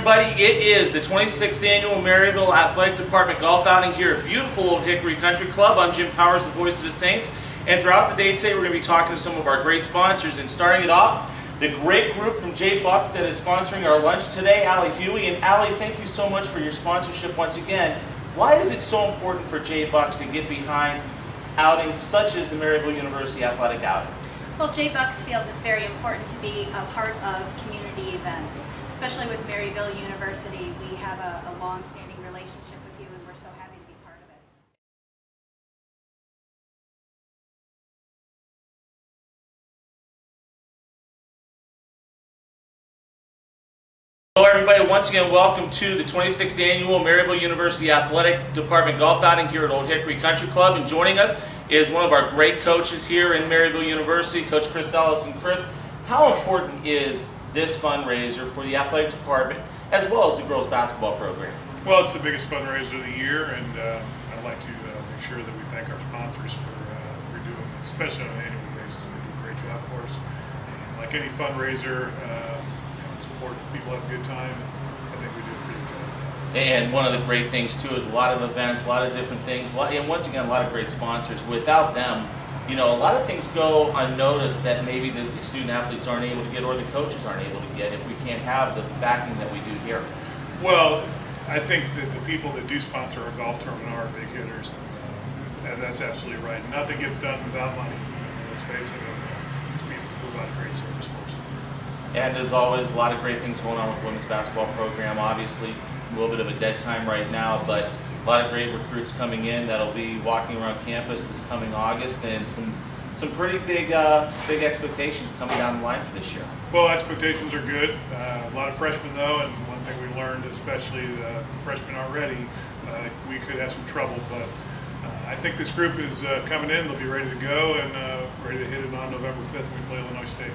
everybody. It is the 26th Annual Maryville Athletic Department Golf Outing here at beautiful Old Hickory Country Club. I'm Jim Powers, the voice of the Saints. And throughout the day today, we're going to be talking to some of our great sponsors. And starting it off, the great group from J. Bucks that is sponsoring our lunch today, Allie Huey. And Allie, thank you so much for your sponsorship once again. Why is it so important for J. Bucks to get behind outings such as the Maryville University Athletic Outing? Well, J. Bucks feels it's very important to be a part of community events, especially with Maryville University. We have a long-standing relationship with you, and we're so happy to be part of it. Hello everybody, once again welcome to the 26th Annual Maryville University Athletic Department Golf Outing here at Old Hickory Country Club. And joining us is one of our great coaches here in Maryville University, Coach Chris Ellis. And Chris, how important is this fundraiser for the athletic department as well as the girls basketball program? Well, it's the biggest fundraiser of the year, and I'd like to make sure that we thank our sponsors for doing this, especially on an annual basis. They do a great job for us. And like any fundraiser, it's important that people have a good time. I think we do a pretty good job. And one of the great things too is a lot of events, a lot of different things, and once again a lot of great sponsors. Without them, you know, a lot of things go unnoticed that maybe the student athletes aren't able to get or the coaches aren't able to get if we can't have the backing that we do here. Well, I think that the people that do sponsor our golf tournament are big hitters, and that's absolutely right. Nothing gets done without money. Let's face it, these people provide great service for us. And as always, a lot of great things going on with the women's basketball program. Obviously, a little bit of a dead time right now, but a lot of great recruits coming in that'll be walking around campus this coming August, and some pretty big expectations coming down the line for this year. Well, expectations are good. A lot of freshmen though, and one thing we learned, especially the freshmen already, we could have some trouble, but I think this group is coming in. They'll be ready to go and ready to hit it on November 5th when we play Illinois State.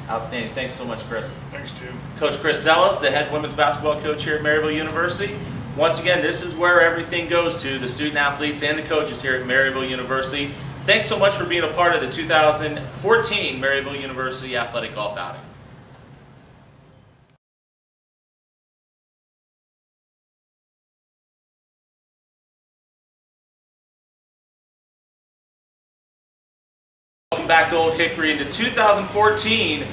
Outstanding. Thanks so much, Chris. Thanks, Jim. Coach Chris Ellis, the head women's basketball coach here at Maryville University. Once again, this is where everything goes to, the student athletes and the coaches here at Maryville University. Thanks so much for being a part of the 2014 Maryville University Athletic Golf Outing. Welcome back to Old Hickory and the 2014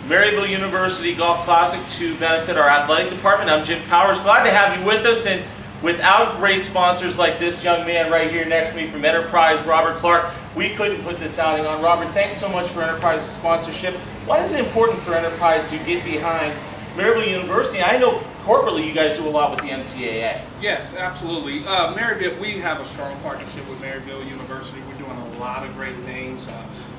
Maryville University Golf Classic to benefit our athletic department. I'm Jim Powers. Glad to have you with us, and without great sponsors like this young man right here next to me from Enterprise, Robert Clark, we couldn't put this outing on. Robert, thanks so much for Enterprise's sponsorship. Why is it important for Enterprise to get behind Maryville University? I know corporately you guys do a lot with the NCAA. Yes, absolutely. Maryville, we have a strong partnership with Maryville University. We're doing a lot of great things.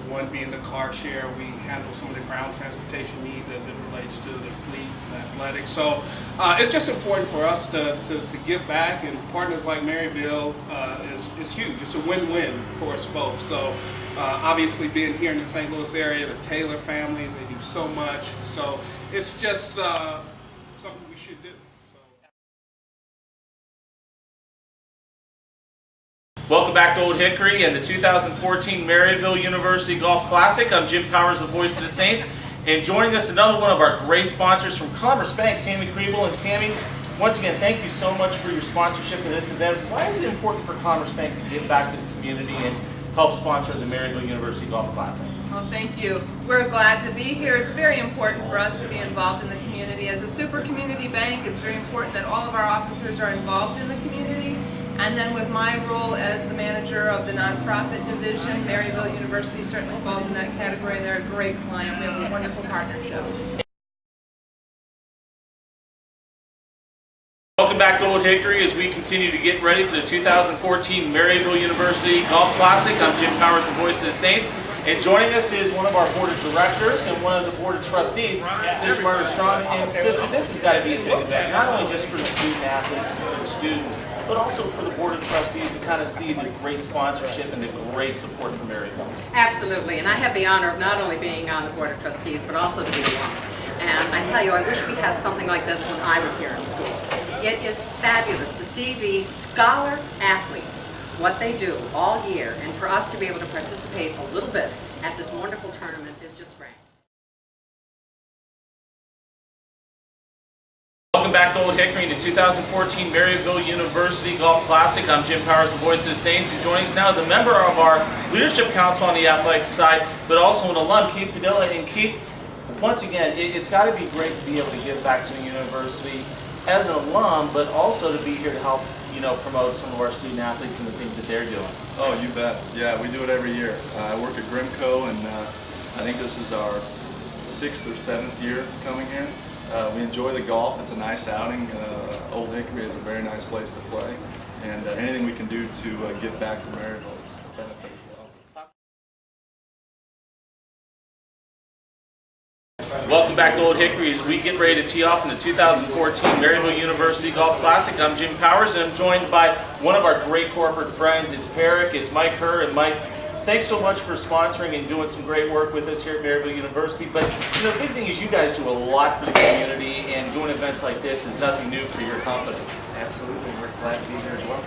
One being the car share. We handle some of the ground transportation needs as it relates to the fleet and athletics. So it's just important for us to give back, and partners like Maryville is huge. It's a win-win for us both. So obviously being here in the St. Louis area, the Taylor families, they do so much. So it's just something we should do. Welcome back to Old Hickory and the 2014 Maryville University Golf Classic. I'm Jim Powers, the voice of the Saints. And joining us, another one of our great sponsors from Commerce Bank, Tammy Kriebel. And Tammy, once again, thank you so much for your sponsorship of this event. Why is it important for Commerce Bank to give back to the community and help sponsor the Maryville University Golf Classic? Well, thank you. We're glad to be here. It's very important for us to be involved in the community. As a super community bank, it's very important that all of our officers are involved in the community. And then with my role as the manager of the nonprofit division, Maryville University certainly falls in that category. They're a great client. We have a wonderful partnership. Welcome back to Old Hickory as we continue to get ready for the 2014 Maryville University Golf Classic. I'm Jim Powers, the voice of the Saints. And joining us is one of our board of directors and one of the board of trustees, Sister Margaret Strong. And Sister, this has got to be a big event, not only just for the student athletes and for the students, but also for the board of trustees to kind of see the great sponsorship and the great support from Maryville. Absolutely, and I have the honor of not only being on the board of trustees, but also to be a woman. And I tell you, I wish we had something like this when I was here in school. It is fabulous to see these scholar athletes, what they do all year, and for us to be able to participate a little bit at this wonderful tournament is just great. Welcome back back to Old Hickory in the 2014 Maryville University Golf Classic. I'm Jim Powers, the voice of the Saints, and joining us now is a member of our leadership council on the athletic side, but also an alum, Keith Padilla. And Keith, once again, it's got to be great to be able to give back to the university as an alum, but also to be here to help, promote some of our student athletes and the things that they're doing. Oh, you bet. Yeah, we do it every year. I work at Grimco, and I think this is our 6th or 7th year coming here. We enjoy the golf. It's a nice outing. Old Hickory is a very nice place to play, and anything we can do to give back to Maryville is a benefit as well. Welcome back to Old Hickory as we get ready to tee off in the 2014 Maryville University Golf Classic. I'm Jim Powers, and I'm joined by one of our great corporate friends. It's Peric, it's Mike Kerr, and Mike, thanks so much for sponsoring and doing some great work with us here at Maryville University. But the big thing is you guys do a lot for the community, and doing events like this is nothing new for your company. Absolutely, we're glad to be here as well.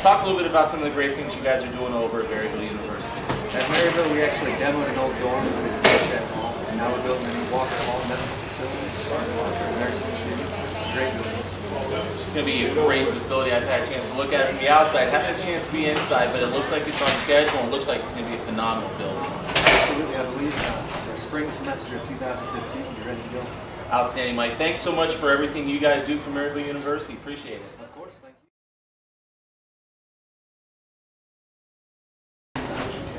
Talk a little bit about some of the great things you guys are doing over at Maryville University. At Maryville, we actually demoed an old dorm that we built at home, and now we're building a new Walker Hall medical facility for our nursing students. It's a great building. It's going to be a great facility. I've had a chance to look at it from the outside. Haven't had a chance to be inside, but it looks like it's on schedule, and it looks like it's going to be a phenomenal building. Absolutely, I believe the spring semester of 2015, we're ready to go. Outstanding, Mike. Thanks so much for everything you guys do for Maryville University. Appreciate it. Of course, thank you.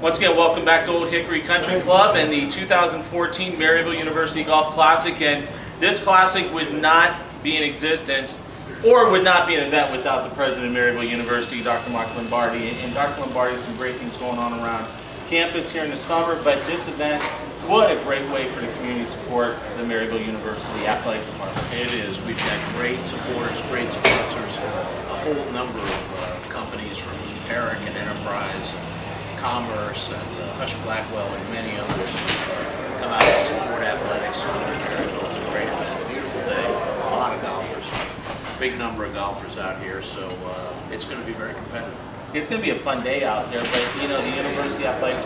Once again, welcome back to Old Hickory Country Club and the 2014 Maryville University Golf Classic. And this classic would not be in existence or would not be an event without the president of Maryville University, Dr. Mark Lombardi. And Dr. Lombardi has some great things going on around campus here in the summer, but this event, what a great way for the community to support the Maryville University Athletic Department. It is. We've got great supporters, great sponsors, a whole number of companies from Peric and Enterprise, and Commerce, and Hush Blackwell, and many others who've come out to support athletics, support Maryville. It's a great event, beautiful day, a lot of golfers, big number of golfers out here, so it's going to be very competitive. It's going to be a fun day out there, but the University Athletic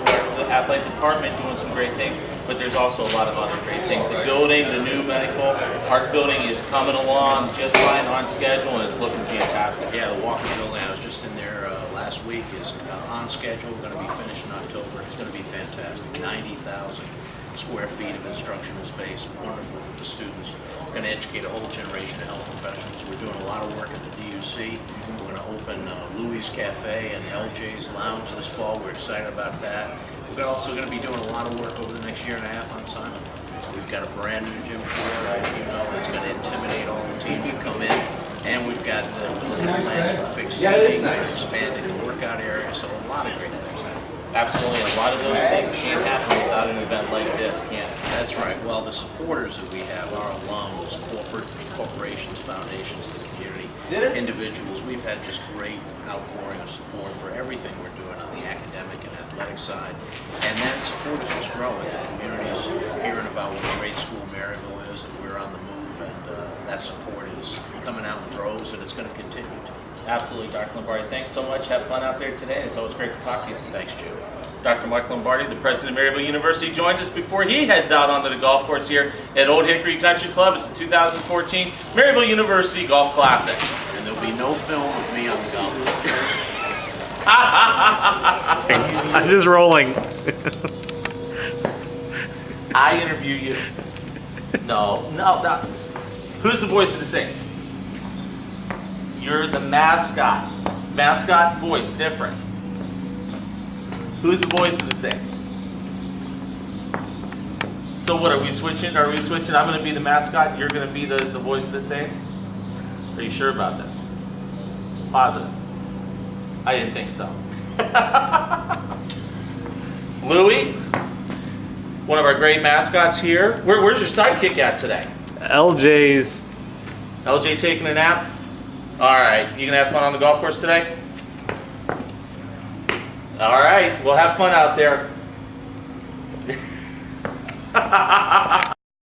Department doing some great things, but there's also a lot of other great things. The building, the new medical arts building is coming along just fine, on schedule, and it's looking fantastic. Yeah, the Walker building, I was just in there last week, is on schedule, going to be finished in October. It's going to be fantastic. 90,000 square feet of instructional space, wonderful for the students. Going to educate a whole generation of health professionals. We're doing a lot of work at the DUC. We're going to open Louis Cafe and LJ's Lounge this fall. We're excited about that. We're also going to be doing a lot of work over the next year and a half on Simon. We've got a brand new gym floor, as you know, that's going to intimidate all the teams who come in. And we've got plans for fixed seating, expanding the workout area, so a lot of great things happening. Absolutely. A lot of those things can't happen without an event like this, can it? That's right. Well, the supporters that we have, our alums, corporations, foundations in the community, individuals, we've had just great outpouring of support for everything we're doing on the academic and athletic side. And that support is just growing. The community's hearing about what a great school Maryville is, and we're on the move, and that support is coming out in droves, and it's going to continue to. Absolutely, Dr. Lombardi. Thanks so much. Have fun out there today. It's always great to talk to you. Thanks, Jim. Dr. Mark Lombardi, the president of Maryville University, joins us before he heads out onto the golf course here at Old Hickory Country Club. It's the 2014 Maryville University Golf Classic. And there'll be no film of me on the golf course. I'm just rolling. I interview you. No. Who's the voice of the Saints? You're the mascot. Mascot voice, different. Who's the voice of the Saints? So what, are we switching? I'm going to be the mascot, you're going to be the voice of the Saints? Are you sure about this? Positive. I didn't think so. Louis, one of our great mascots here. Where's your sidekick at today? LJ's. LJ taking a nap? All right, you gonna have fun on the golf course today? All right, we'll have fun out there.